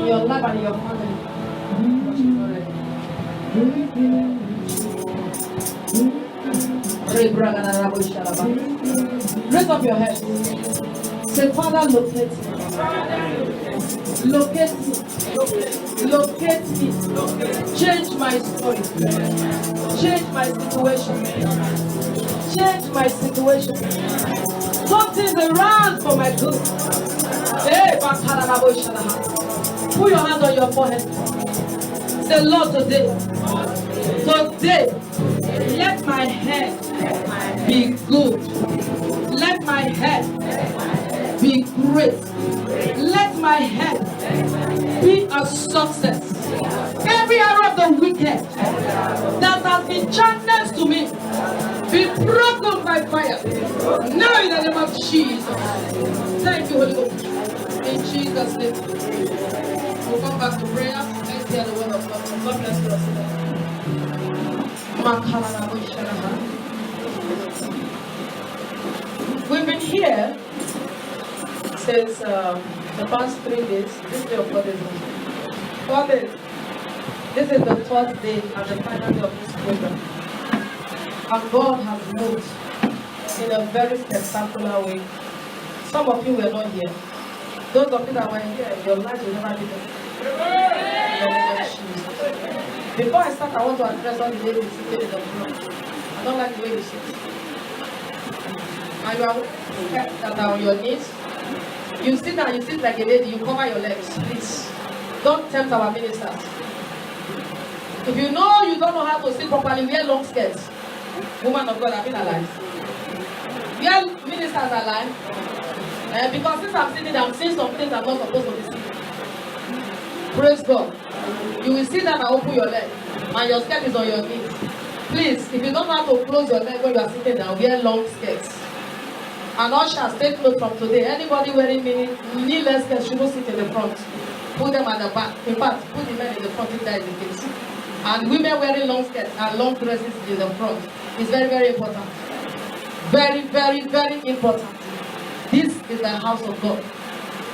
your life and in your family. But she's not ready. Raise up your head. Say, Father, locate me. Locate me. Locate me. Change my story. Change my situation. Change my situation. Something's around for my good. Hey, put your hand on your forehead. Say, Lord, today, let my head be good. Let my head be great. Let my head be a success. Every arrow of the wicked that has been channeled to me be broken by fire. Now in the name of Jesus. Thank you, Holy Ghost. In Jesus' name. We'll come back to prayer. Let's hear the word of God. God bless you. We've been here since the past 3 days. This day of 4 days. 4 days. This is the 4th day and the final day of this program. And God has moved in a very spectacular way. Some of you were not here. Those of you that were here, your life will never be the same. Before I start, I want to address all the ladies sitting in the front. I don't like the way you sit. And you are that are on your knees. You sit and you sit like a lady, you cover your legs, please. Don't tempt our ministers. If you know you don't know how to sit properly, wear long skirts. Woman of God, have been alive. Wear ministers alive. Because since I'm sitting, I'm seeing some things I'm not supposed to be seeing. Praise God. You will sit down and open your leg, and your skirt is on your knees. Please, if you don't know how to close your leg when you are sitting down, wear long skirts. And ushers, take note from today. Anybody wearing knee-less skirts shouldn't sit in the front. Put them at the back. In fact, put the men in the front if that is the case. And women wearing long skirts and long dresses in the front is very, very important. Very, very, very important. This is the house of God.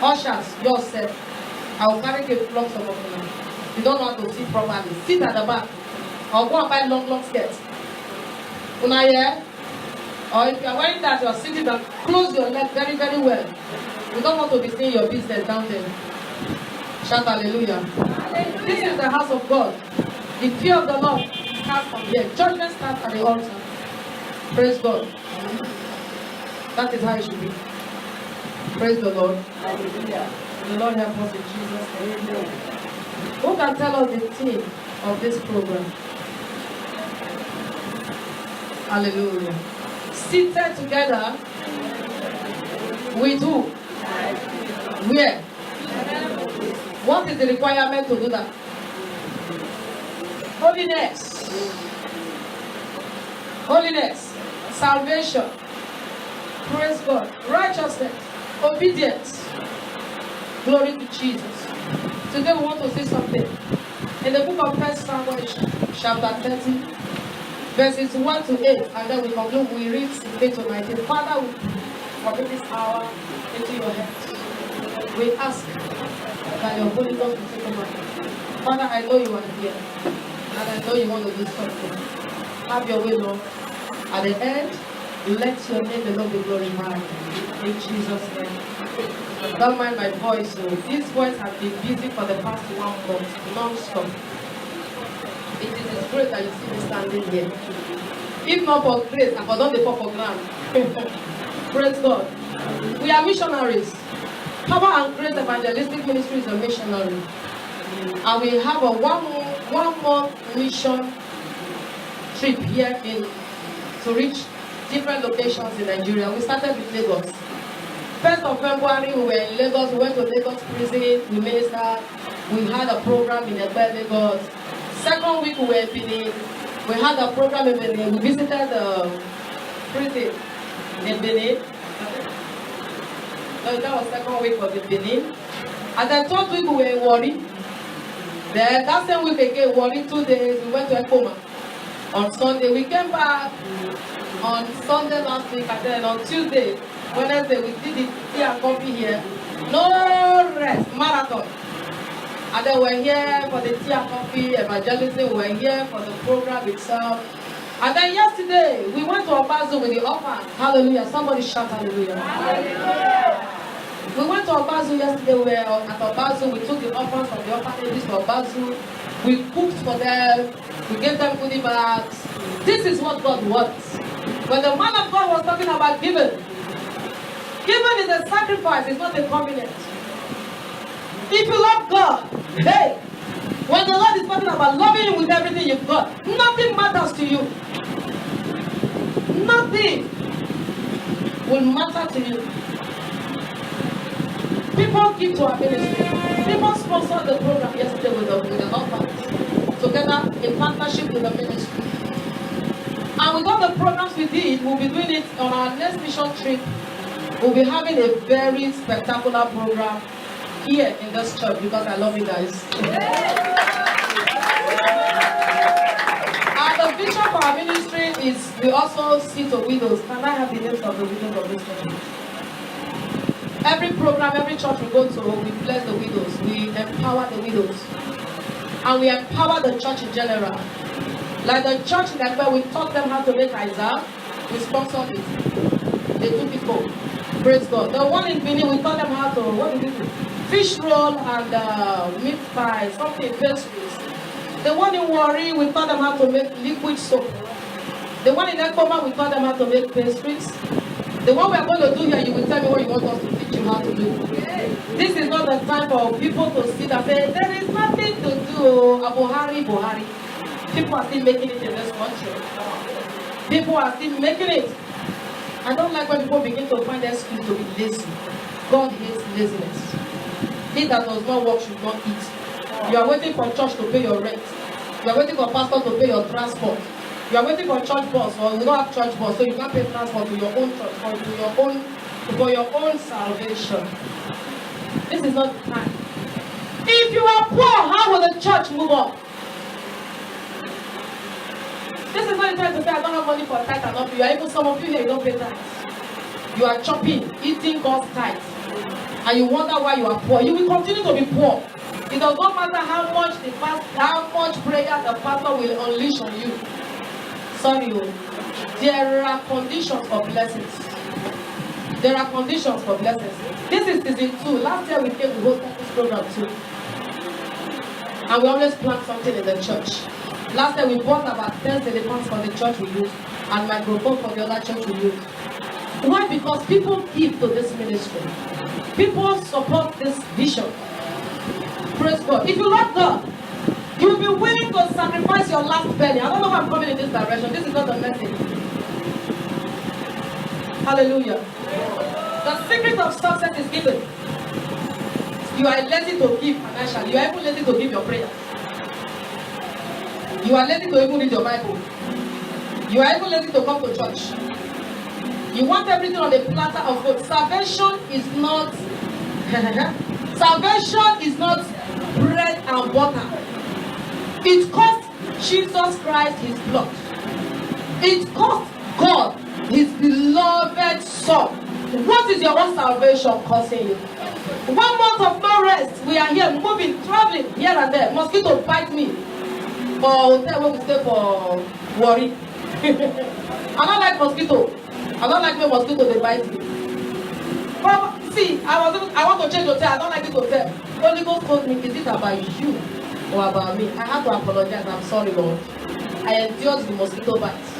Ushers, yourself. I will carry the flocks of you. You don't know how to sit properly. Sit at the back. Or go and buy long skirts. Una here? Or if you are wearing that, you are sitting down, close your leg very, very well. You don't want to be seeing your business down there. Shout hallelujah. This is the house of God. The fear of the Lord starts from here. Judgment starts at the altar. Praise God. That is how it should be. Praise the Lord. Hallelujah. The Lord help us in Jesus' name. Who can tell us the theme of this program? Hallelujah. Seated together with who? Where? What is the requirement to do that? Holiness. Holiness. Salvation. Praise God. Righteousness. Obedience. Glory to Jesus. Today we want to see something. In the book of 1 Samuel chapter 30, verses 1 to 8, and then we conclude, we read 16 to 19. Father, we commit this hour into your hands. We ask that your Holy Ghost will take over. Father, I know you are here, and I know you want to do something. Have your way, Lord. At the end, let your name alone be glorified. In Jesus' name. Don't mind my voice. So this voice has been busy for the past 1 month, non-stop. It is His grace that you see me standing here. If not for grace, I would not fall for ground. Praise God. We are missionaries. Power and Grace Evangelistic Ministry is a missionary. And we have a one month mission trip here to reach different locations in Nigeria. We started with Lagos. 1st of February, we were in Lagos. We went to Lagos prison. We ministered. We had a program in Egbe, Lagos. 2nd week, we were in Benin. We had a program in Benin. We visited the prison in Benin. So that was 2nd week of the Benin. And the 3rd week, we were in Warri. Then that same week again, Warri, 2 days, we went to Ekoma. On Sunday, we came back on Sunday last week, and then on Tuesday, Wednesday, we did the tea and coffee here. No rest, marathon. And then we're here for the tea and coffee evangelism. We're here for the program itself. And then yesterday, we went to Obazu with the orphans. Hallelujah. Somebody shout hallelujah. Hallelujah. We went to Obazu yesterday. We were at Obazu. We took the orphans from the orphanages to Obazu. We cooked for them. We gave them goodie bags. This is what God wants. When the man of God was talking about giving, giving is a sacrifice. It's not a covenant. If you love God, hey, when the Lord is talking about loving you with everything you've got, nothing matters to you. Nothing will matter to you. People give to our ministry. People sponsored the program yesterday with the orphans, together in partnership with the ministry. And with all the programs we did, we'll be doing it on our next mission trip. We'll be having a very spectacular program here in this church because I love you guys. And the vision for our ministry is we also see to widows. Can I have the names of the widows of this church? Every program, every church we go to, we bless the widows. We empower the widows. And we empower the church in general. Like the church in Ekpe, we taught them how to make Isaac. We sponsored it. They took it home. Praise God. The one in Benin, we taught them how to, what did we do? Fish roll and meat pie, something, pastries. The one in Warri, we taught them how to make liquid soap. The one in Ekoma, we taught them how to make pastries. The one we are going to do here, you will tell me what you want us to teach you how to do. This is not the time for people to sit and say, there is nothing to do. Buhari. People are still making it in this country. People are still making it. I don't like when people begin to find excuse to be lazy. God hates laziness. He that does not work should not eat. You are waiting for church to pay your rent. You are waiting for pastor to pay your transport. You are waiting for church bus, or you don't have church bus, so you can't pay transport to your own church or for your own salvation. This is not the time. If you are poor, how will the church move on? This is not the time to say I don't have money for tithe and offering. You are even some of you here, you don't pay tithe. You are chopping, eating God's tithe. And you wonder why you are poor. You will continue to be poor. It does not matter how much prayer the pastor will unleash on you. Sorry, there are conditions for blessings. There are conditions for blessings. This is season 2. Last year we came to hosted this program too. And we always plan something in the church. Last year we bought about 10 telephones for the church we use and microphone for the other church we use. Why? Because people give to this ministry. People support this vision. Praise God. If you love God, you'll be willing to sacrifice your last penny. I don't know if I'm coming in this direction. This is not the message. Hallelujah. The secret of success is giving. You are lazy to give financially. You are even lazy to give your prayer. You are lazy to even read your Bible. You are even lazy to come to church. You want everything on a platter of food. Salvation is not bread and butter. It cost Jesus Christ his blood. It cost God his beloved son. What is your own salvation costing you? 1 month of no rest. We are here moving, traveling here and there. Mosquito bite me. For hotel where we stay for worry. I don't like mosquito. I don't like when mosquito they bite me. But see, I want to change hotel. I don't like this hotel. Holy Ghost told me, is it about you or about me? I have to apologize. I'm sorry, Lord. I endured the mosquito bites.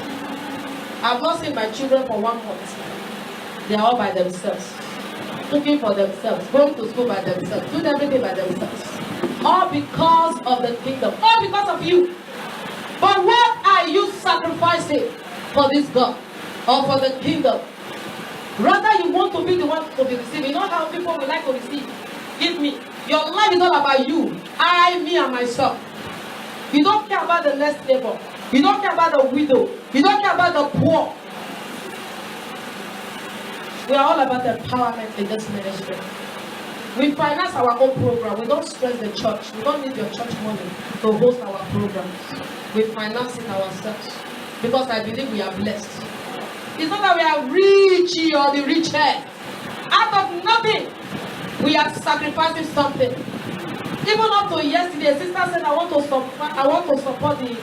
I've not seen my children for 1 month. They are all by themselves. Cooking for themselves, going to school by themselves, doing everything by themselves. All because of the kingdom. All because of you. But what are you sacrificing for this God? Or for the kingdom? Rather you want to be the one to be receiving. You know how people will like to receive? Give me. Your life is all about you. I, me and myself. You don't care about the next neighbor. You don't care about the widow. You don't care about the poor. We are all about empowerment in this ministry. We finance our own program. We don't stress the church. We don't need your church money to host our programs. We finance it ourselves. Because I believe we are blessed. It's not that we are rich or the richest. Out of nothing, we are sacrificing something. Even up to yesterday, a sister said, I want to support the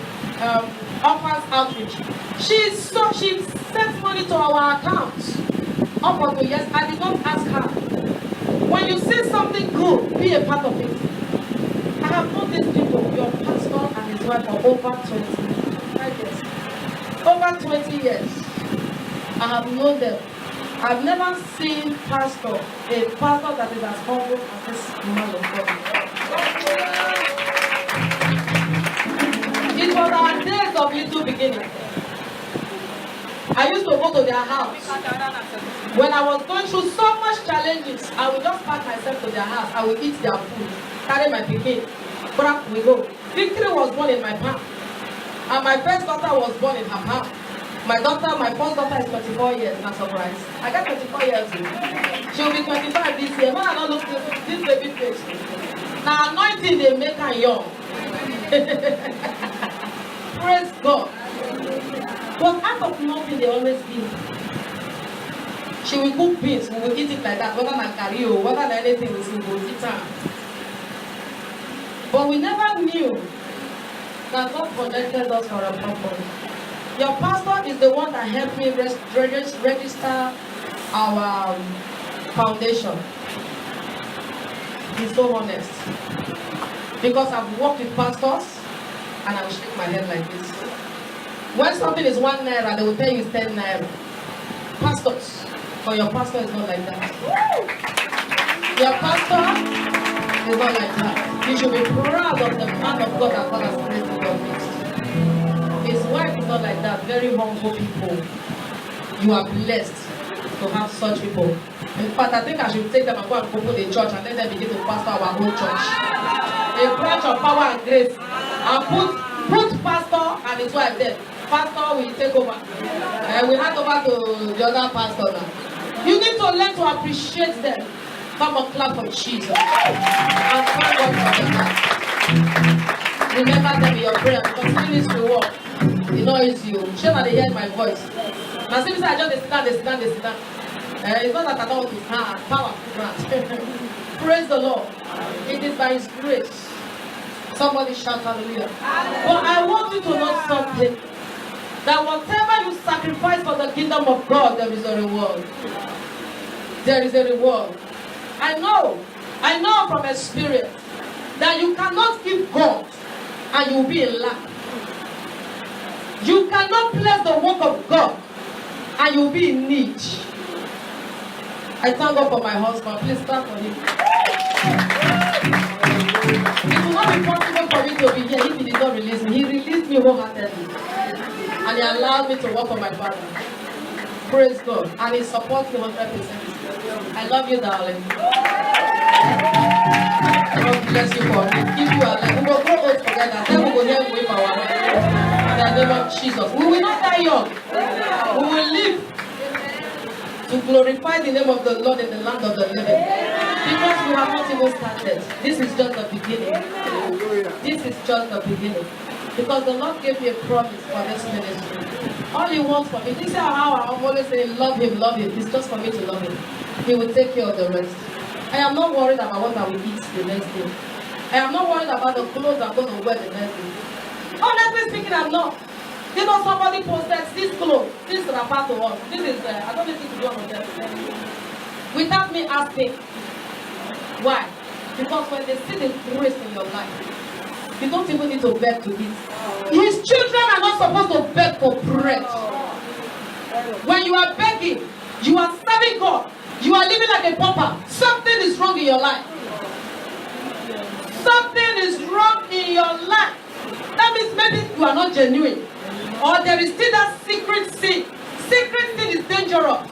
orphans outreach. She sent money to our account. Up until yesterday, I did not ask her. When you see something good, be a part of it. I have known these people, your pastor and his wife, for over 20 years. Over 20 years. I have known them. I've never seen a pastor that is as humble as this man of God. It was our days of little beginning. I used to go to their house. When I was going through so much challenges, I would just pack myself to their house. I would eat their food, carry my pikin, back we go. Victory was born in my palm. And my first daughter was born in her palm. My first daughter is 24 years, not surprise. I got 24 years old. She will be 25 this year. Man, I don't look this baby face. Now anointing they make her young. Praise God. But out of nothing they always give. She will cook beans, we will eat it like that, whether not curry or whether anything we will eat her. But we never knew that God connected us for a purpose. Your pastor is the one that helped me register our foundation. He's so honest. Because I've worked with pastors and I will shake my head like this. When something is 1 naira, they will tell you it's 10 naira. Pastors, but your pastor is not like that. Your pastor is not like that. You should be proud of the man of God that God has placed in your midst. His wife is not like that. Very humble people. You are blessed to have such people. In fact, I think I should take them and go and open a church and let them begin to pastor our whole church. A branch of power and grace. And put pastor and his wife there. Pastor will take over. We hand over to the other pastor now. You need to learn to appreciate them. Come on, clap for Jesus. And thank God for them. Remember them in your prayer because this will work. You know it's you. Shame that they hear my voice. Now see me say I just sit down. It's not that I don't want to stand. Power. Praise the Lord. It is by His grace. Somebody shout hallelujah. But I want you to know something. That whatever you sacrifice for the kingdom of God, there is a reward. There is a reward. I know from experience that you cannot give God and you will be in lack. You cannot bless the work of God and you will be in need. I thank God for my husband. Please clap for him. It will not be possible for me to be here if He did not release me. He released me wholeheartedly. And He allowed me to work for my father. Praise God. And He supports me 100%. I love you, darling. God bless you for me. If you are like, we will grow old together. Then we will never wait for our life. In the name of Jesus. We will not die young. We will live to glorify the name of the Lord in the land of the living. Because we have not even started. This is just the beginning. This is just the beginning. Because the Lord gave me a promise for this ministry. All He wants for me. This is how I'm always saying, love Him, love Him. It's just for me to love Him. He will take care of the rest. I am not worried about what I will eat the next day. I am not worried about the clothes I'm going to wear the next day. Honestly speaking, I'm not. You know, somebody posted this clothes, this wrapper to us. This is, I don't need to do one of them. Without me asking. Why? Because when they see the grace in your life, you don't even need to beg to eat. His children are not supposed to beg for bread. When you are begging, you are serving God. You are living like a pauper. Something is wrong in your life. Something is wrong in your life. That means maybe you are not genuine. Or there is still that secret sin. Secret sin is dangerous.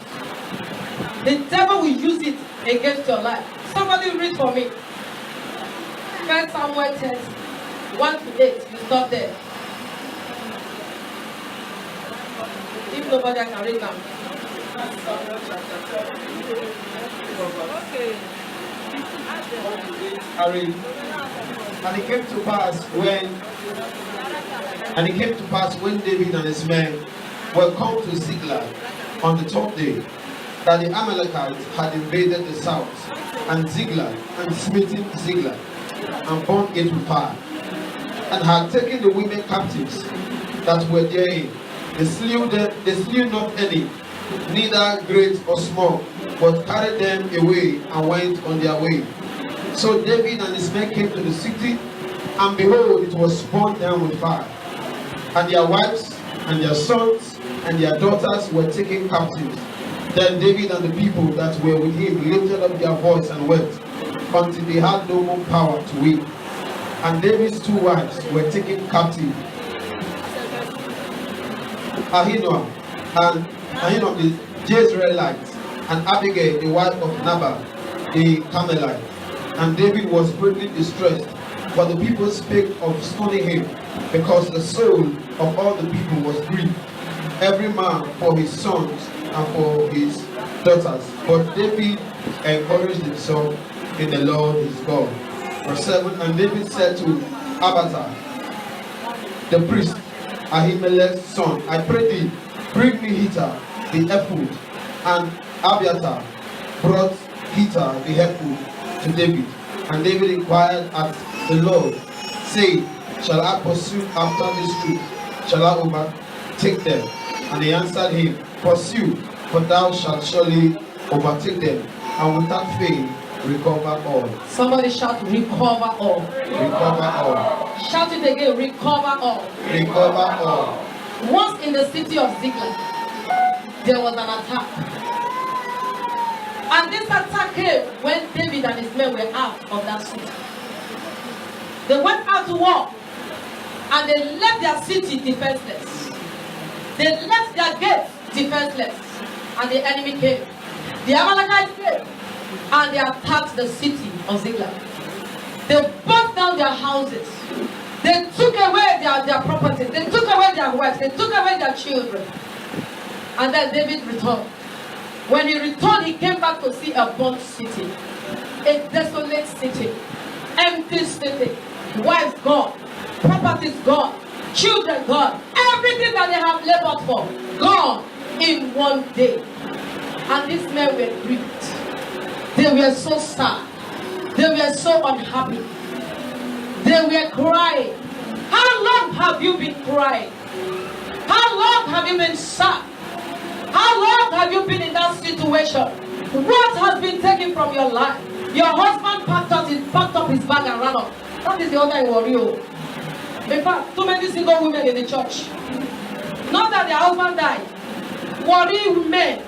The devil will use it against your life. Somebody read for me. 1 Samuel 10, 1-8. You stop there. If nobody can read now. And it came to pass when David and his men were come to Ziklag on the 12th day, that the Amalekites had invaded the south and Ziklag and smitten Ziklag and burned it with fire, and had taken the women captives that were therein. They slew not any, neither great or small, but carried them away and went on their way. So David and his men came to the city, and behold, it was burned down with fire, and their wives and their sons and their daughters were taken captives. Then David and the people that were with him lifted up their voice and wept, until they had no more power to weep. And David's two wives were taken captive, Ahinoam the Jezreelite, and Abigail the wife of Nabal the Carmelite. And David was greatly distressed, for the people spake of stoning him, because the soul of all the people was grieved, every man for his sons and for his daughters. But David encouraged himself in the Lord his God. Verse 7, and David said to Abiathar the priest, Ahimelech's son, I pray thee, bring me hither the ephod. And Abiathar brought hither the ephod to David. And David inquired at the Lord, saying, shall I pursue after this troop? Shall I overtake them? And he answered him, pursue, for thou shalt surely overtake them, and without fail recover all. Somebody shout, recover all. Recover all. Shout it again, recover all. Recover all. Once in the city of Ziklag, there was an attack. And this attack came when David and his men were out of that city. They went out to war, and they left their city defenseless. They left their gates defenseless, and the enemy came. The Amalekites came, and they attacked the city of Ziklag. They burnt down their houses. They took away their properties. They took away their wives. They took away their children. And then David returned. When he returned, he came back to see a burnt city, a desolate city, empty city, wives gone, properties gone, children gone, everything that they have labored for gone in one day. And these men were grieved. They were so sad. They were so unhappy. They were crying. How long have you been crying? How long have you been sad? How long have you been in that situation? What has been taken from your life? Your husband packed up his bag and ran off. That is the other in worry. In fact, too many single women in the church. Not that their husband died. Worry men.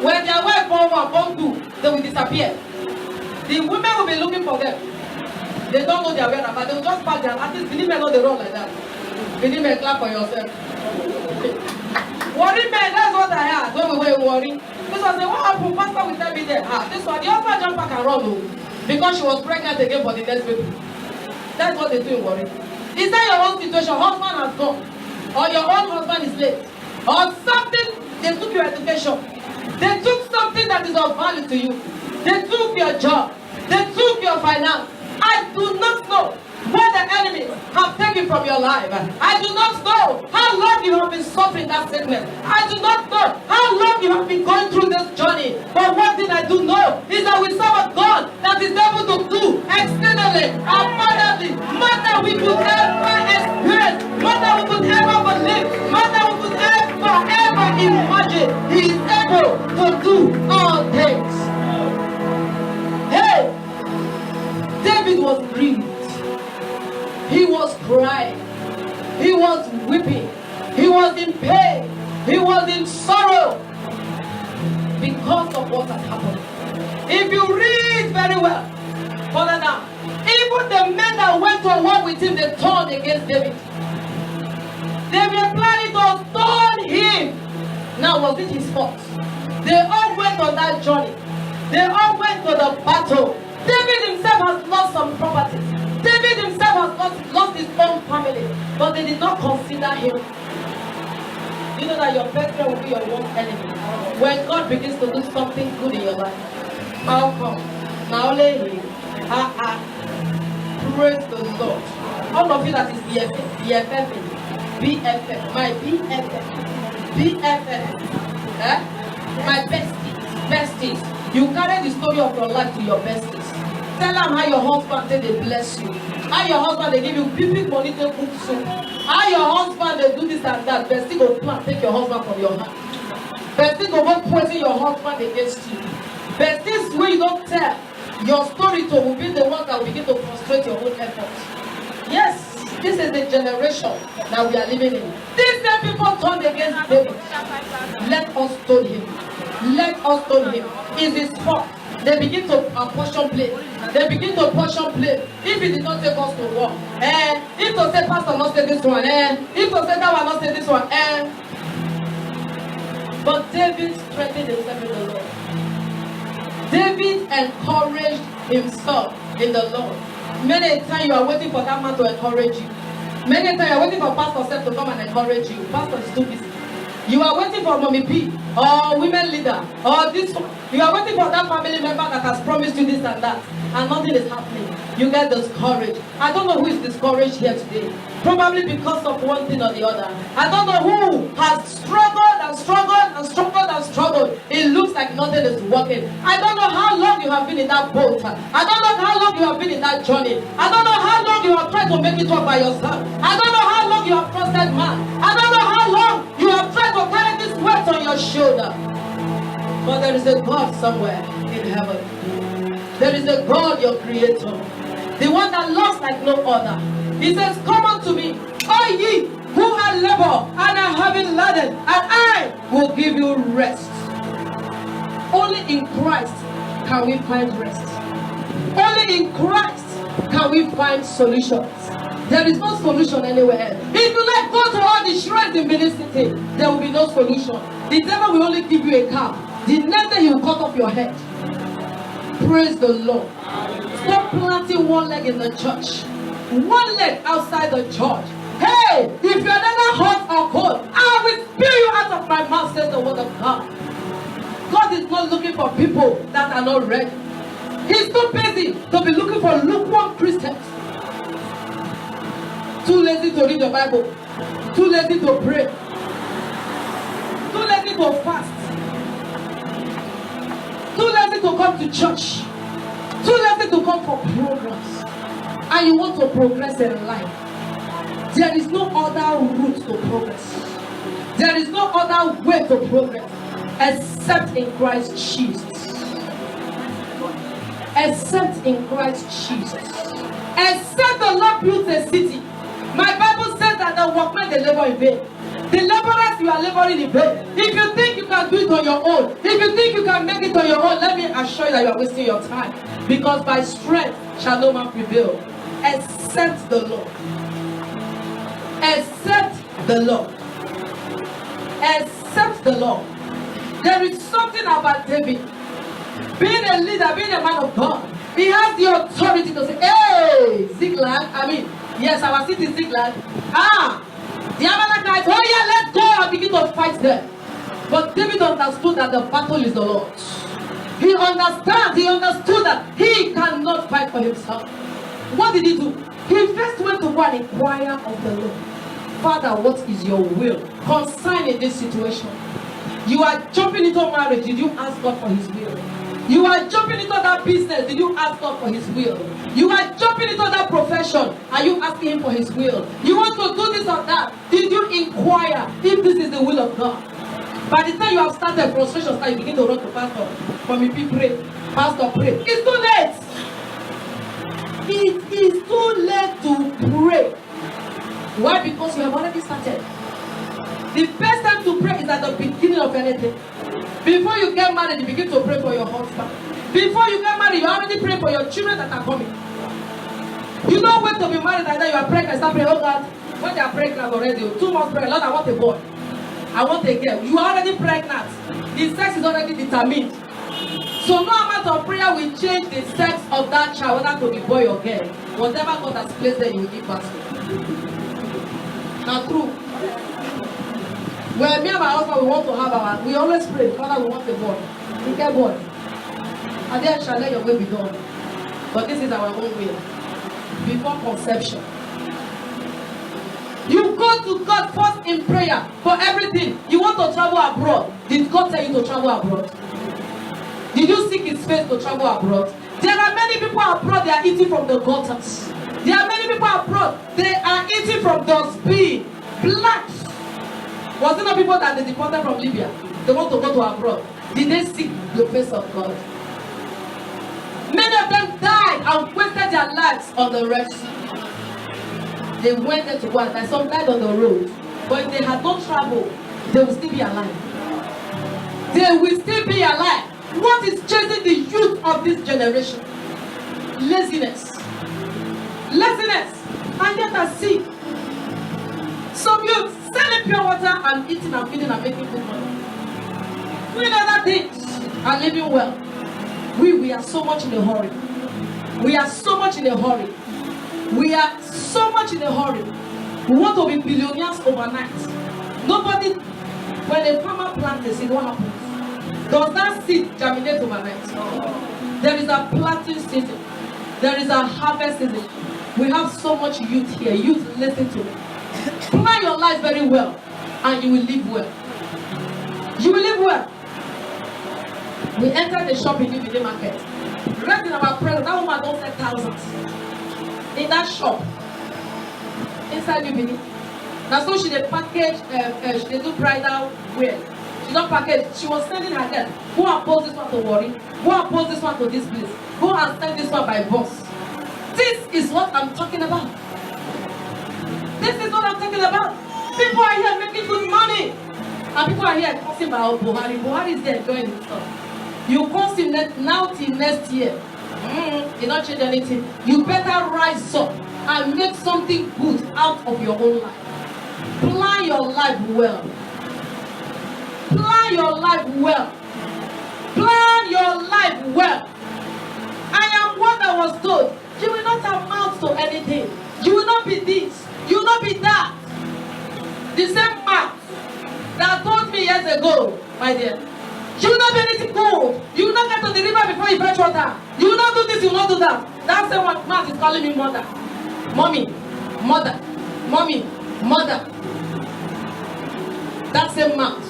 When their wife born two, they will disappear. The women will be looking for them. They don't know their whereabouts, but they will just pack their, at least believe me, know they run like that. Believe me, clap for yourself. Worry men, that's what I had when we were worrying. This was the what happened, pastor will tell me there. This one, the husband jumped back and run because she was pregnant again for the next baby. That's what they do in worry. Is that your own situation? Husband has gone, or your own husband is late, or something, they took your education. They took something that is of value to you. They took your job. They took your finance. I do not know what the enemy have taken from your life. I do not know how long you have been suffering that sickness. I do not know how long you have been going through this journey. But one thing I do know is that we serve a God that is able to do exceedingly, abundantly, more than we could ever experience, more than we could ever believe, more than we could ever imagine. He is able to do all things. Hey, David was grieved. He was crying. He was weeping. He was in pain. He was in sorrow because of what had happened. If you read very well, further down, even the men that went to war with him, they turned against David. They were planning to stone him. Now, was it his fault? They all went on that journey. They all went to the battle. David himself has lost some properties. David himself has lost his own family. But they did not consider him. You know that your best friend will be your worst enemy. When God begins to do something good in your life, how come? Now only him. Praise the Lord. All of you that is BFF, my BFF, my besties. You carry the story of your life to your besties. Tell them how your husband say they bless you. How your husband they give you big money to cook soup. How your husband they do this and that. They still go plan take your husband from your hand. They still go poison your husband against you. But this way you don't tell your story to will be the one that will begin to frustrate your own efforts. Yes, this is the generation that we are living in. These same people turned against David. Let us stone him. Let us stone him. It's his fault. They begin to portion play. They begin to portion play. If he did not take us to war, if to say pastor not say this one, if to say that one not say this one, But David strengthened himself in the Lord. David encouraged himself in the Lord. Many times you are waiting for that man to encourage you. Many times you are waiting for Pastor Seth to come and encourage you. Pastor is too busy. You are waiting for Mommy P or women leader or this one. You are waiting for that family member that has promised you this and that, and nothing is happening. You get discouraged. I don't know who is discouraged here today. Probably because of one thing or the other. I don't know who has struggled and struggled and struggled and struggled. It looks like nothing is working. I don't know how long you have been in that boat. I don't know how long you have been in that journey. I don't know how long you have tried to make it work by yourself. I don't know how long you have trusted man. I don't know how long you have tried to carry this weight on your shoulder. But there is a God somewhere in heaven. There is a God, your creator. The one that loves like no other. He says, come unto me, all ye who are labor and are heavy laden, and I will give you rest. Only in Christ can we find rest. Only in Christ can we find solutions. There is no solution anywhere else. If you let go to all the shrines in Benin City, there will be no solution. The devil will only give you a cap. The next day he will cut off your head. Praise the Lord. Stop planting one leg in the church, one leg outside the church. Hey, if you're never hot or cold, I will spew you out of my mouth, says the word of God. God is not looking for people that are not ready. He's too busy to be looking for lukewarm Christians. Too lazy to read the Bible. Too lazy to pray. Too lazy to fast. Too lazy to come to church. Too lazy to come for programs. And you want to progress in life. There is no other route to progress. There is no other way to progress except in Christ Jesus. Except in Christ Jesus. Except the Lord builds a city. My Bible says that the workmen they labor in vain. The laborers, you are laboring in vain. If you think you can do it on your own, if you think you can make it on your own, let me assure you that you are wasting your time. Because by strength shall no man prevail, except the Lord. Except the Lord. Except the Lord. There is something about David. Being a leader, being a man of God, he has the authority to say, hey, Ziklag, yes, our city is Ziklag. The Amalekites, oh yeah, let's go and begin to fight them. But David understood that the battle is the Lord's. He understood that he cannot fight for himself. What did he do? He first went to go and inquire of the Lord. Father, what is your will concerning this situation? You are jumping into marriage. Did you ask God for his will? You are jumping into that business. Did you ask God for his will? You are jumping into that profession. Are you asking him for his will? You want to do this or that? Did you inquire if this is the will of God? By the time you have started, frustration starts, you begin to run to pastor. Mommy, pray. Pastor, pray. It's too late. It is too late to pray. Why? Because you have already started. The best time to pray is at the beginning of anything. Before you get married, you begin to pray for your husband. Before you get married, you already pray for your children that are coming. You don't wait to be married and then you are pregnant. Start praying, oh God, when they are pregnant already, 2 months pregnant, Lord, I want a boy. I want a girl. You are already pregnant. The sex is already determined. So no amount of prayer will change the sex of that child, whether to be boy or girl. Whatever God has placed there, you will give birth to. Now true. When me and my husband we want to have we always pray, Father, we want a boy. We get boy. And then shall let your will be done. But this is our own will. Before conception. You go to God first in prayer for everything. You want to travel abroad. Did God tell you to travel abroad? Did you seek his face to travel abroad? There There are many people abroad, they are eating from the gutters. There are many people abroad, they are eating from dustbin. Blacks. Was it not people that they deported from Libya? They want to go to abroad. Did they seek the face of God? Many of them died and wasted their lives on the Red Sea. They went there to go and die. Some died on the road. But if they had not traveled, they will still be alive. They will still be alive. What is chasing the youth of this generation? Laziness. Laziness. And yet I see some youth selling pure water and eating and feeding and making good money. Doing other things and living well. We are so much in a hurry. We are so much in a hurry. We are so much in a hurry. We want to be billionaires overnight. Nobody, when a farmer plants a seed, what happens? Does that seed germinate overnight? There is a planting season. There is a harvest season. We have so much youth here. Youth, listen to me. Plan your life very well and you will live well. You will live well. We entered the shop in New Benin Market. Right in our presence, that woman don't sell thousands. In that shop. Inside New Benin. That's so she did package, she did do bridal wear. She don't package. She was sending her girl. Go and post this one to Worry. Go and post this one to this place. Go and send this one by bus. This is what I'm talking about. This is what I'm talking about. People are here making good money. And people are here cursing about Buhari. Buhari is there enjoying himself. You curse him now till next year. You don't change anything. You better rise up and make something good out of your own life. Plan your life well. Plan your life well. Plan your life well. I am one that was told, you will not amount to anything. You will not be this. You will not be that. The same man that told me years ago, my dear, you will not be anything good. You will not get to the river before you fetch water. You will not do this, you will not do that. That same man is calling me mother. Mommy, mother, mommy, mother. That same man,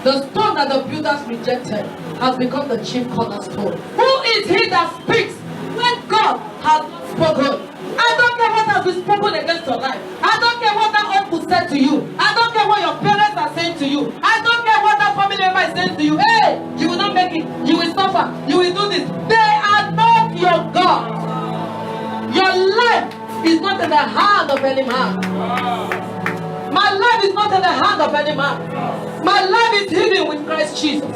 the stone that the builders rejected, has become the chief cornerstone. Who is he that speaks when God has spoken? I don't care what has been spoken against your life. I don't care what that uncle said to you. I don't care what your parents are saying to you. I don't care what that family member is saying to you. Hey, you will not make it. You will suffer. You will do this. They are not your God. Your life is not in the hand of any man. My life is not in the hand of any man. My life is hidden with Christ Jesus.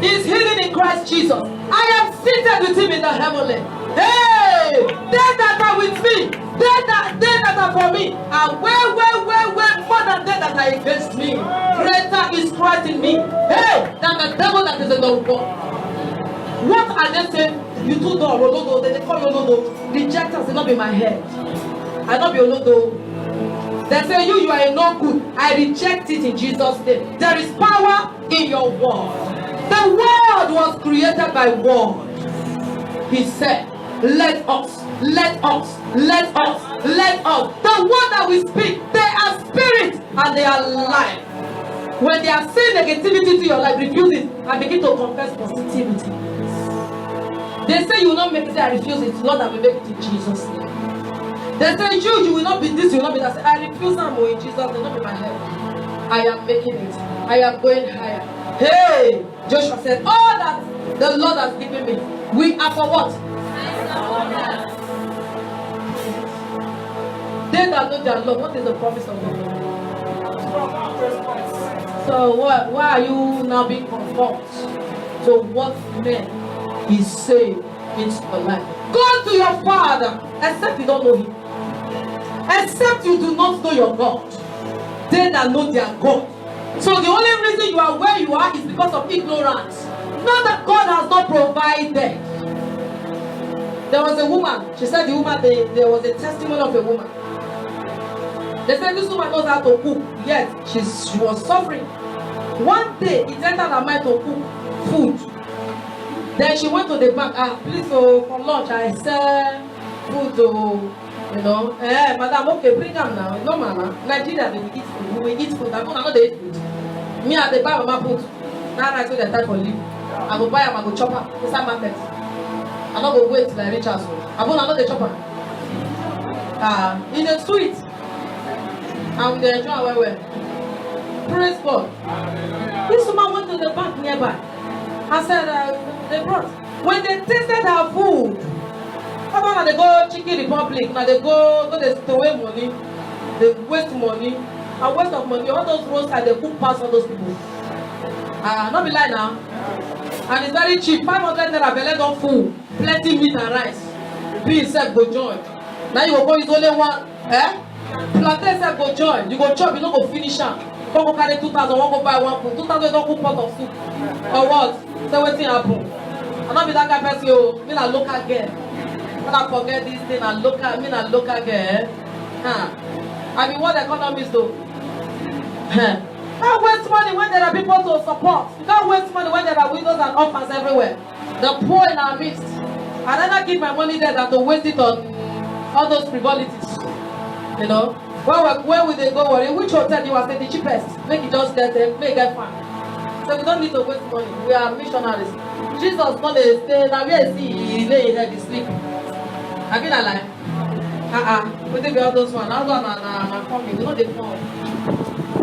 It's hidden in Christ Jesus. I am seated with him in the heavenly. Hey, they that are with me, they that are for me, are way more than they that are against me. Greater is Christ in me, hey, than the devil that is in the world. What are they saying? You do no, they call no. Rejectors will not be my head. I not be Olodo. They say you are a no good. I reject it in Jesus' name. There is power in your word. The world was created by word. He said, let us. The word that we speak, they are spirit and they are life. When they are saying negativity to your life, refuse it and begin to confess positivity. They say you will not make it, I refuse it. Lord, I will make it in Jesus' name. They say you will not be this, you will not be that. I say, I refuse them in Jesus' name, not be my head. I am making it. I am going higher. Hey! Joshua said, all that the Lord has given me, we are for what? They that know their Lord, what is the promise of the Lord? So why are you now being conformed to what men is saying into your life? Go to your father, except you don't know him. Except you do not know your God. They that know their God. So the only reason you are where you are is because of ignorance. Not that God has not provided. There was a woman, she said there was a testimony of a woman. They said this woman knows how to cook, yet she was suffering. One day it entered her mind to cook food. Then she went to the bank, please for lunch I sell food to, madam, okay, bring them now. No, mama, Nigeria they will eat food. We will eat food. I know they eat food. Me at the buy mama food. Now I say the time for leave. I go buy them, I go chop up inside market. I no go wait till I reach house. Abon, I no dey chop am. It's a sweet. And they enjoy well. Praise God. This woman went to the bank nearby. I said, they brought. When they tasted her food, now they go Chicken Republic, now they go they throw away money, they waste money, a waste of money. All those roadside, they cook past all those people. Not be lie now. And it's very cheap. 500 naira belle don full. Plenty meat and rice. Be itself go join. Now you go use only one. Plantain self go join. You go chop, you no go finish am. Come go carry 2,000, one go buy one food. 2,000 don't cook pot of soup. Or what? Say wetin happen. I not be that guy person o. Me na local girl. When I forget this thing, me na local girl. I be what economist though. Don't waste money when there are people to support. Don't waste money when there are widows and orphans everywhere. The poor in our midst. I'd rather give my money there than to waste it on all those frivolities. You know? Where will they go? In which hotel you are saying the cheapest? Make it just get there, make it fun. So we don't need to waste money. We are missionaries. Jesus not stay now where is he lay in there, he sleep. I mean I lie. But they be all those one. All one are coming. We know they fall.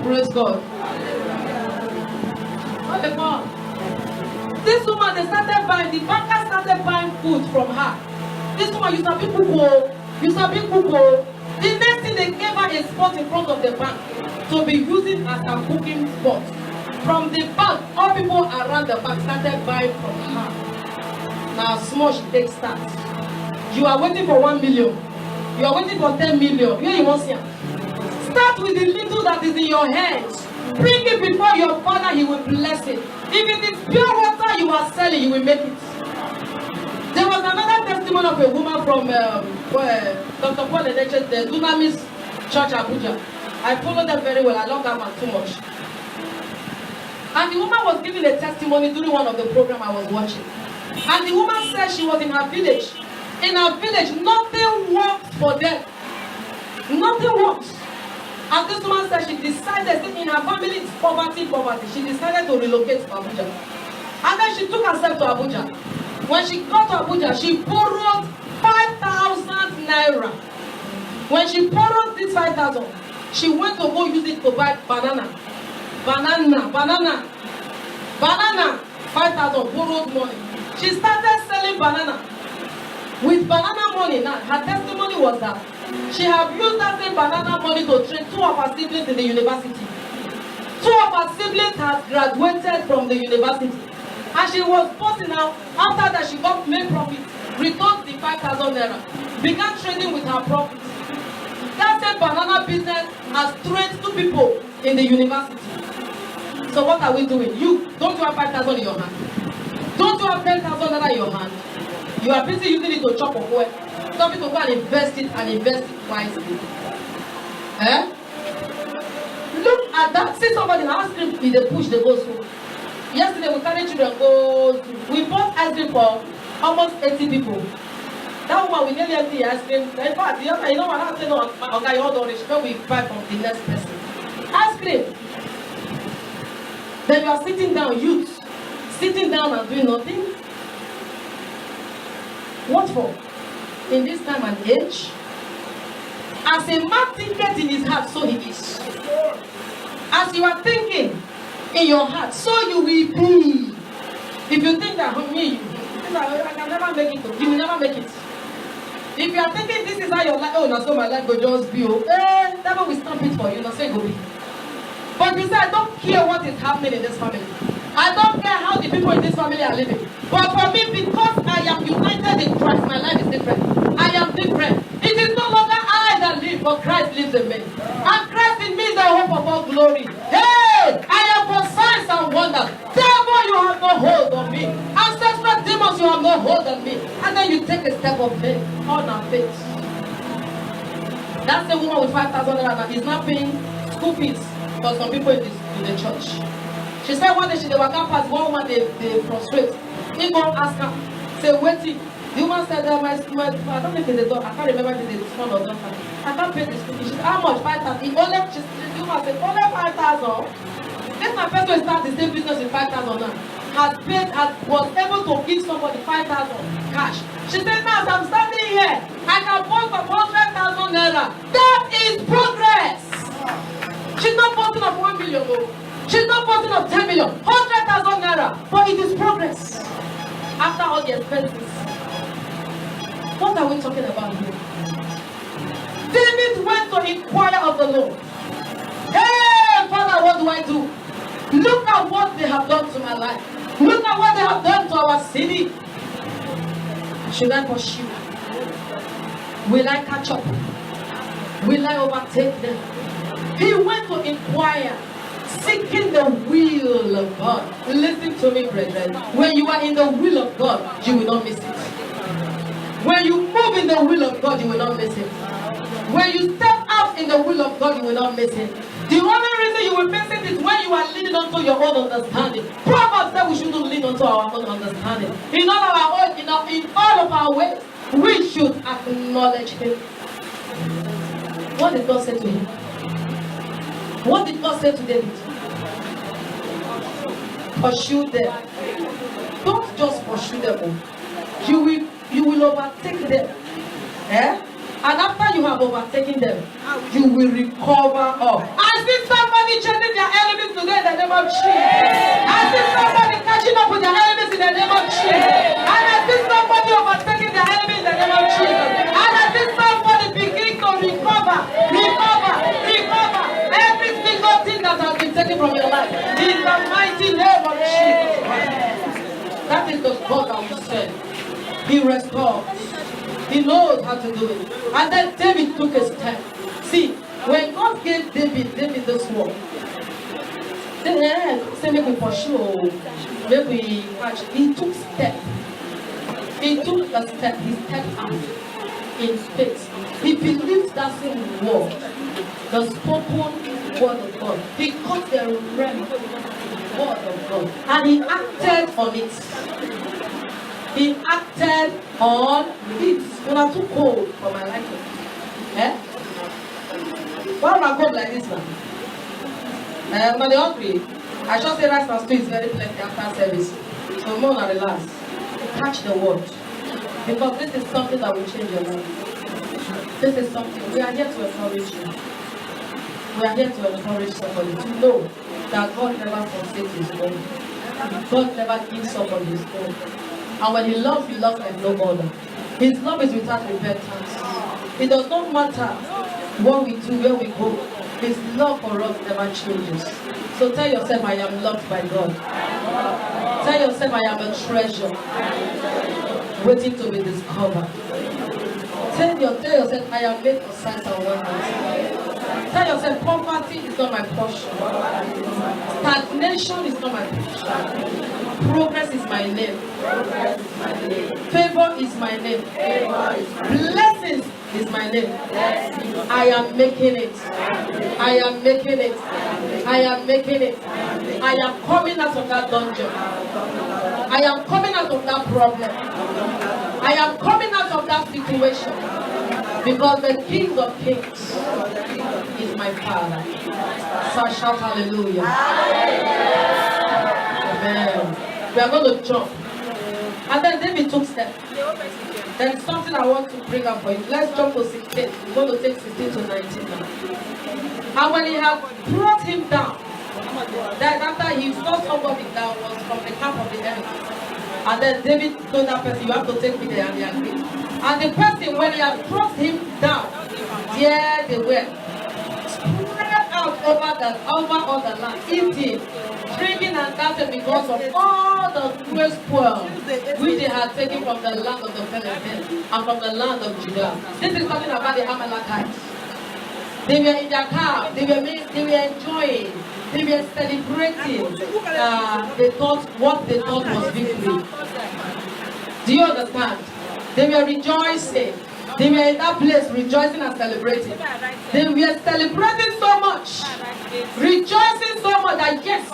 Praise God. Not the fall. This woman, they started buying, the banker started buying food from her. This woman, you sabi cook. The next thing they gave her a spot in front of the bank to be using as a cooking spot. From the bank, all people around the bank started buying from her. Now small she takes start. You are waiting for 1 million. You are waiting for 10 million. Here you want to see. Start with the little that is in your hands. Bring it before your father, he will bless it. If it is pure water you are selling, you will make it. There was another testimony of a woman from Dr. Paul Edeche, the Dunamis Church Abuja. I follow them very well. I love that man too much. And the woman was giving a testimony during one of the programs I was watching. And the woman said she was in her village. In her village, nothing worked for them. Nothing worked. And this woman said she decided, in her family it's poverty. She decided to relocate to Abuja. And then she took herself to Abuja. When she got to Abuja, she borrowed 5,000 naira. When she borrowed this 5,000, she went to go use it to buy banana. 5,000 borrowed money. She started selling banana. With banana money now, her testimony was that she had used that same banana money to train 2 of her siblings in the university. 2 of her siblings had graduated from the university. And she was posting out, after that she got made profit, returned the 5,000 naira, began trading with her profits. That same banana business has trained 2 people in the university. So what are we doing? Don't you have 5,000 in your hand? Don't you have 10,000 naira in your hand? You are busy using it to chop of work. Some people go and invest it wisely. Look at that. See somebody in ice cream, they push, they go through. Yesterday we carried children we bought ice cream for almost 80 people. That woman we nearly empty ice cream. In fact, you know what I said, no, okay, hold on, when we buy from the next person. Ice cream. Then you are sitting down, youth, sitting down and doing nothing. What for? In this time and age, as a man thinketh in his heart, so he is. As you are thinking in your heart, so you will be. If you think that me, I can never make it, you will never make it. If you are thinking this is how your life, oh, now so my life will just be, never will stamp it for you, now so it will be. But you say, I don't care what is happening in this family. I don't care how the people in this family are living. But for me, because I am united in Christ, my life is different. I am different. It is no longer I that live, but Christ lives in me. And Christ in me is the hope of all glory. Hey, I am for signs and wonders. Devil, you have no hold on me. Ancestral demons, you have no hold on me. And then you take a step of faith, on our faith. That's the woman with 5,000 naira is not paying school fees for some people in the church. She said one day she was past one woman they prostrate. He go ask her, say waiting. The woman said that I don't know if it's a dog. I can't remember if it's a son or daughter. I can't pay this school. She said, how much? 5,000. The woman said, only 5,000. This my person will start the same business with 5,000 now. was able to give somebody 5,000 cash. She said, now as I'm standing here, I can post of 100,000 naira. That is progress. She's not posting of 1 million. She's not posting of 10 million. 100,000 naira. But it is progress. After all the expenses. What are we talking about here? David went to inquire of the Lord. Hey, Father, what do I do? Look at what they have done to my life. Look at what they have done to our city. Should I pursue? Will I catch up? Will I overtake them? He went to inquire, seeking the will of God. Listen to me, brethren. When you are in the will of God, you will not miss it. When you move in the will of God, you will not miss it. When you step out in the will of God, you will not miss it. The only reason you will miss it is when you are leaning onto your own understanding. Proverbs said we shouldn't lean onto our own understanding. In all of our ways, we should acknowledge Him. What did God say to him? What did God say to David? Pursue them. Don't just pursue them. You will overtake them. Eh? And after you have overtaken them, you will recover all. I see somebody chasing their enemies today in the name of Jesus. I see somebody catching up with their enemies in the name of Jesus. And I see somebody overtaking their enemies in the name of Jesus. And I see somebody beginning to recover every single thing that has been taken from your life. In the mighty name of Jesus. That is the God that we serve. He restores. He knows how to do it. And then David took a step. See, when God gave David this word, then say make we pursue, make we catch. He took step. He took a step. He stepped out in faith. He believed that same word, the spoken word of God. He caught the realm word of God, and he acted on it. He acted on it. When I too cold for my liking. Eh? Why am I cold like this now? I'm not hungry. I just say rice and stew is very plenty after service. So more than relax. Catch the word. Because this is something that will change your life. This is something. We are here to encourage you. We are here to encourage somebody to know that God never forsakes his own. God never gives somebody his own. And when he loves like no other. His love is without repentance. It does not matter what we do, where we go. His love for us never changes. So tell yourself, I am loved by God. Tell yourself, I am a treasure waiting to be discovered. Tell yourself, I am made for signs and wonders. Tell yourself, poverty is not my portion. Stagnation is not my portion. Progress is my name. Favor is my name. Blessings is my name. I am making it. I am making it. I am making it. I am coming out of that dungeon. I am coming out of that problem. I am coming out of that situation. Because the King of Kings is my Father. So shout hallelujah. Amen. We are going to jump. And then David took steps. There is something I want to bring up for you. Let's jump to 16. We're going to take 16 to 19 now. And when he had brought him down, then after he saw somebody that was from the camp of the enemy. And then David told that person, you have to take me there, and he agreed. And the person, when he had brought him down, there they were, spread out over all the land, eating, drinking and dancing because of all the great spoil which they had taken from the land of the Philistines and from the land of Judah. This is talking about the Amalekites. They were in their car, they were enjoying, they were celebrating what they thought was victory. Do you understand? They were rejoicing. They were in that place rejoicing and celebrating. They were celebrating so much, rejoicing so much that yes,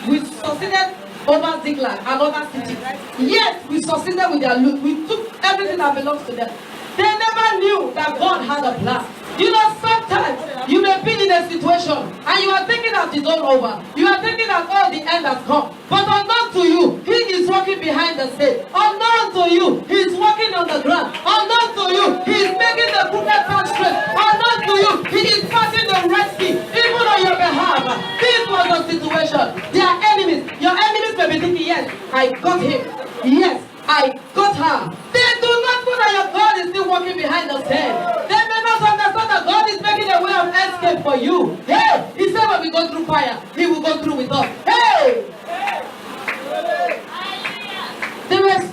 we succeeded over Ziklag and other cities. Yes, we succeeded with their loot. We took everything that belongs to them. They never knew that God had a plan. You know, sometimes you may be in a situation and And you are thinking that it's all over. You are thinking that all the end has come. But unknown to you, he is walking behind the stage. Unknown to you, he is walking on the ground. Unknown to you, he is making the crooked path straight. Unknown to you, he is passing the Red Sea, even on your behalf. This was the situation. They are enemies. Your enemies may be thinking, yes, I got him. Yes, I got her. They do not know that your God is still walking behind the scene. They may not understand that God is making a way of escape for you. Hey, he said when we go through fire, he will go through with us. Hey! They were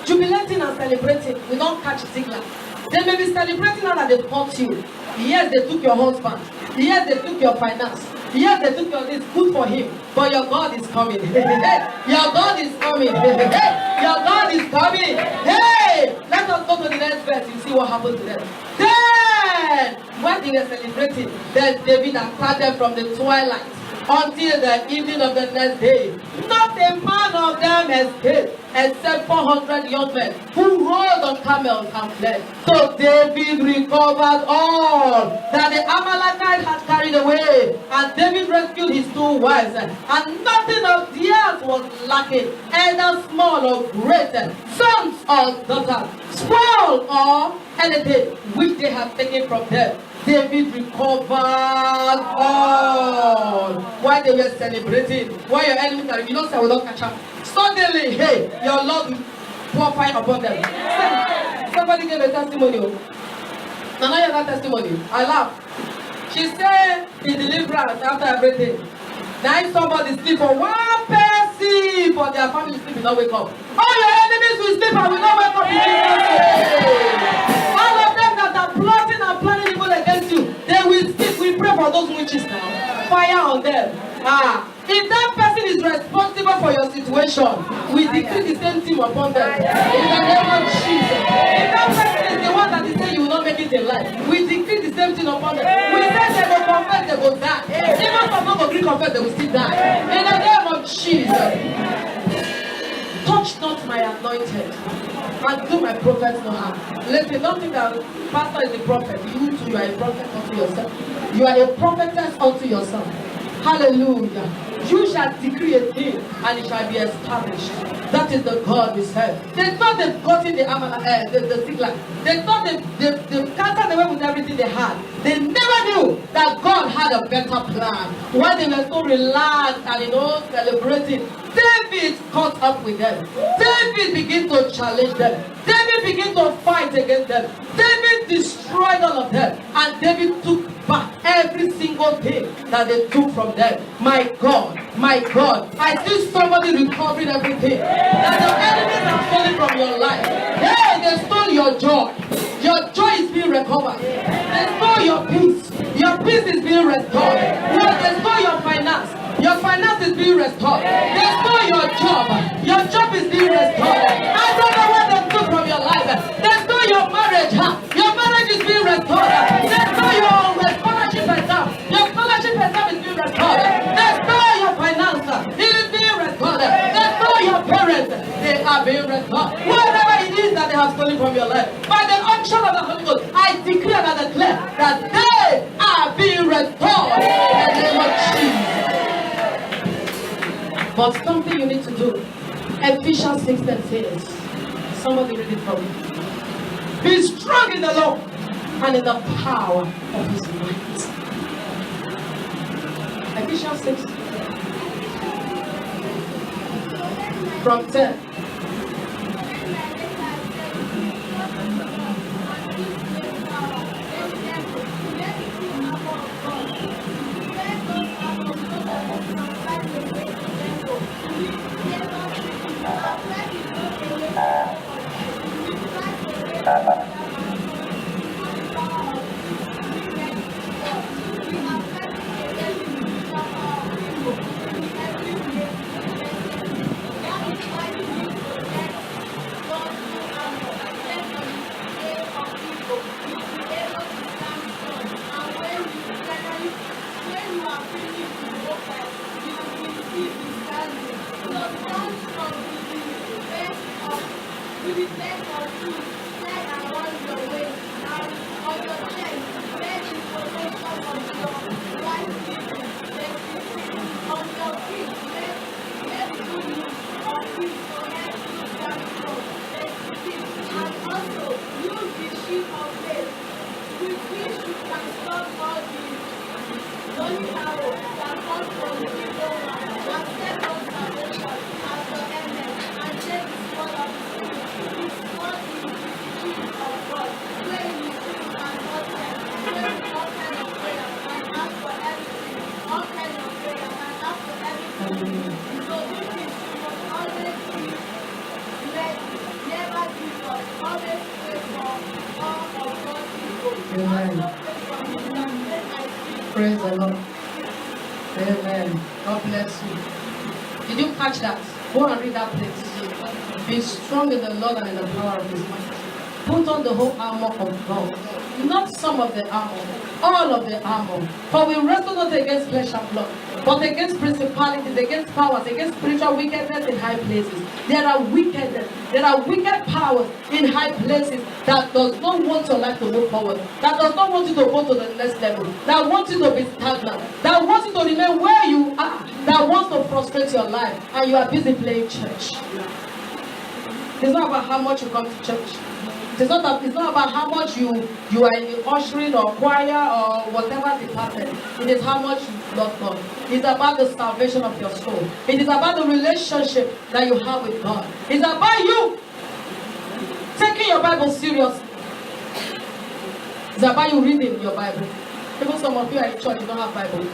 jubilating and celebrating. We don't catch signal. They may be celebrating now that they've caught you. Yes, they took your husband. Yes, they took your finance. Yes, they took your, it's good for him. But your God is coming. Your God is coming. Your God is coming. Hey! Let us go to the next verse. You see what happened to them. Then, when they were celebrating, then David attacked them from the twilight until the evening of the next day. Not a man of them escaped, except 400 young men who rode on camels and fled. So David recovered all that the Amalekite had carried away, and David rescued his 2 wives, and nothing of theirs was lacking, either small or great, sons or daughters, spoil or anything which they had taken from them. David recovered all. While they were celebrating, while your enemies are, you know, say, we don't catch up. Suddenly, hey, your Lord will pour fire upon them. Somebody gave a testimony. Now, I hear that testimony. I laugh. She said, the deliverance after everything. Now, if somebody sleep for 1 person, but their family sleep will not wake up. All your enemies will sleep and will not wake up in Jesus' name. All of them that are plotting and planning evil against you, they will sleep. We pray for those witches now. Fire on them. If that person is responsible for your situation, we decree the same thing upon them. In the name of Jesus. If that person is the one that is saying you will not make it in life, we decree the same thing upon them. We say they will confess, they will die. Even some don't agree confess, they will still die. In the name of Jesus. Touch not my anointed, and do my prophets no harm. Listen, don't think that pastor is a prophet. You too, you are a prophet unto yourself. You are a prophetess unto yourself. Hallelujah. You shall decree a thing and it shall be established. That is the God we serve. They thought they've gotten the sickle. They thought they've canceled away with everything they had. They never knew that God had a better plan. While they were so relaxed and celebrating, David caught up with them. David began to challenge them. David began to fight against them. David destroyed all of them. And David took back every single thing that they took from them. My God, I see somebody recovering everything that the enemies have stolen from your life. Hey, they stole your joy. Your joy is being recovered. They stole your peace. Your peace is being restored. They stole your finance. Your finance is being restored. They stole your job. Your job is being restored. I don't know what they took from your life. They stole your marriage. Your marriage is being restored. They stole your scholarship exam. Your scholarship exam is being restored. They stole your finance. It is being restored. They stole your parents. They are being restored. Whatever it is that they have stolen from your life, by the unction of the Holy Ghost, I decree and I declare that they are being restored in the name of Jesus. But something you need to do. Ephesians 6:10 says, somebody read it for me. Be strong in the Lord and in the power of his might. Ephesians 6 from 10. Amen. Praise the Lord. Amen. God bless you. Did you catch that? Go and read that place. Be strong in the Lord and in the power of His might. Put on the whole armor of God. Not some of the armor, all of the armor. For we wrestle not against flesh and blood, but against principalities, against powers, against spiritual wickedness in high places. There are wicked powers in high places that does not want your life to move forward, that does not want you to go to the next level, that wants you to be stagnant, that wants you to remain where you are, that wants to frustrate your life, and you are busy playing church. It's not about how much you come to church. It's not about how much you are in the ushering or choir or whatever department. It is how much you love God. It's about the salvation of your soul. It is about the relationship that you have with God. It's about you taking your Bible seriously. It's about you reading your Bible. Even some of you are in church, you don't have Bible.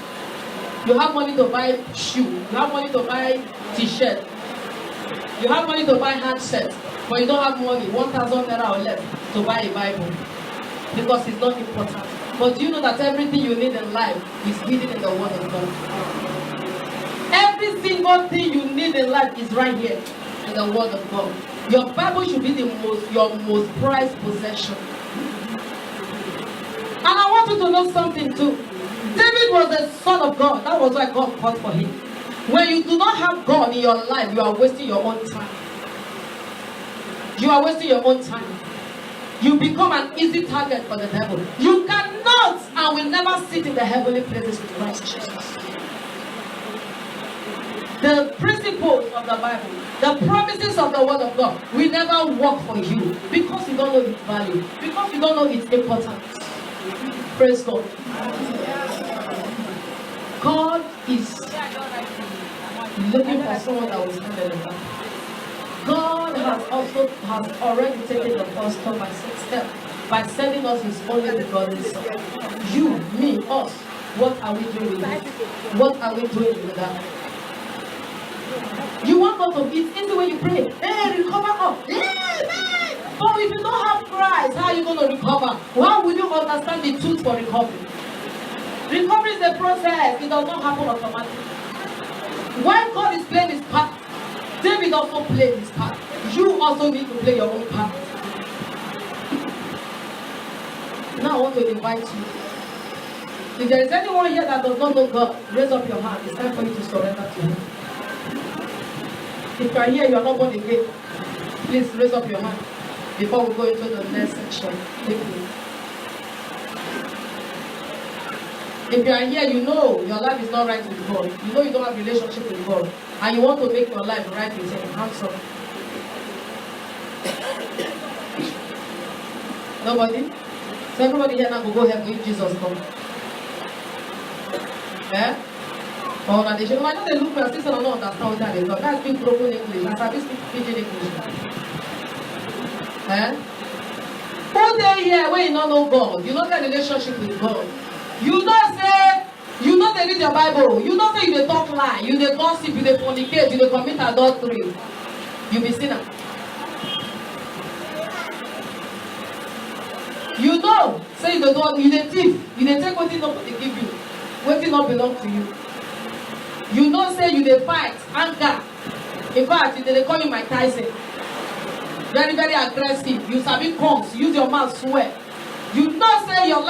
You have money to buy shoe. You have money to buy t-shirt. You have money to buy handset. But you don't have money, 1,000 naira or less, to buy a Bible. Because it's not important. But do you know that everything you need in life is hidden in the Word of God? Every single thing you need in life is right here in the Word of God. Your Bible should be your most prized possession. And I want you to know something too. David was the son of God. That was why God fought for him. When you do not have God in your life, you are wasting your own time. You are wasting your own time. You become an easy target for the devil. You cannot and will never sit in the heavenly places with Christ Jesus. The principles of the Bible, the promises of the Word of God will never work for you because you don't know its value, because you don't know its importance. Praise God. God is looking for someone that will stand in the back. God has already taken the first step by sending us His only begotten Son. You, me, us. What are we doing with it? What are we doing with that? You want God to, it's easy when you pray. Hey, recover up. Hey. But if you don't have Christ, how are you going to recover? How will you understand the truth for recovery? Recovery is a process. It does not happen automatically. When God is playing His part, David also played his part. You also need to play your own part. Now I want to invite you. If there is anyone here that does not know God, raise up your hand. It's time for you to surrender to Him. If you are here, you are not born again, please raise up your hand before we go into the next section. Quickly. If you are here, you know your life is not right with God. You know you don't have a relationship with God. And you want to make your life right with Him. Hands up. Nobody? So everybody here now will go help with Jesus come. Eh? Or that they should know. I know they look for a sister and don't understand what they talk. That's big broken English. That's how they speak pidgin English. Eh? Who they here when you don't know God? You don't have a relationship with God. You don't say, you know they read your Bible. You don't say you dey talk lie. You dey gossip, you dey fornicate, you dey commit adultery. You be sinner. You know, say you dey do, you dey thief. You dey take wetin nobody give you. Wetin not belong to you. You know say you dey fight, anger. In fact, they call you Mike Tyson. Very, very aggressive. You sabi comes, use your mouth swear. You know say your life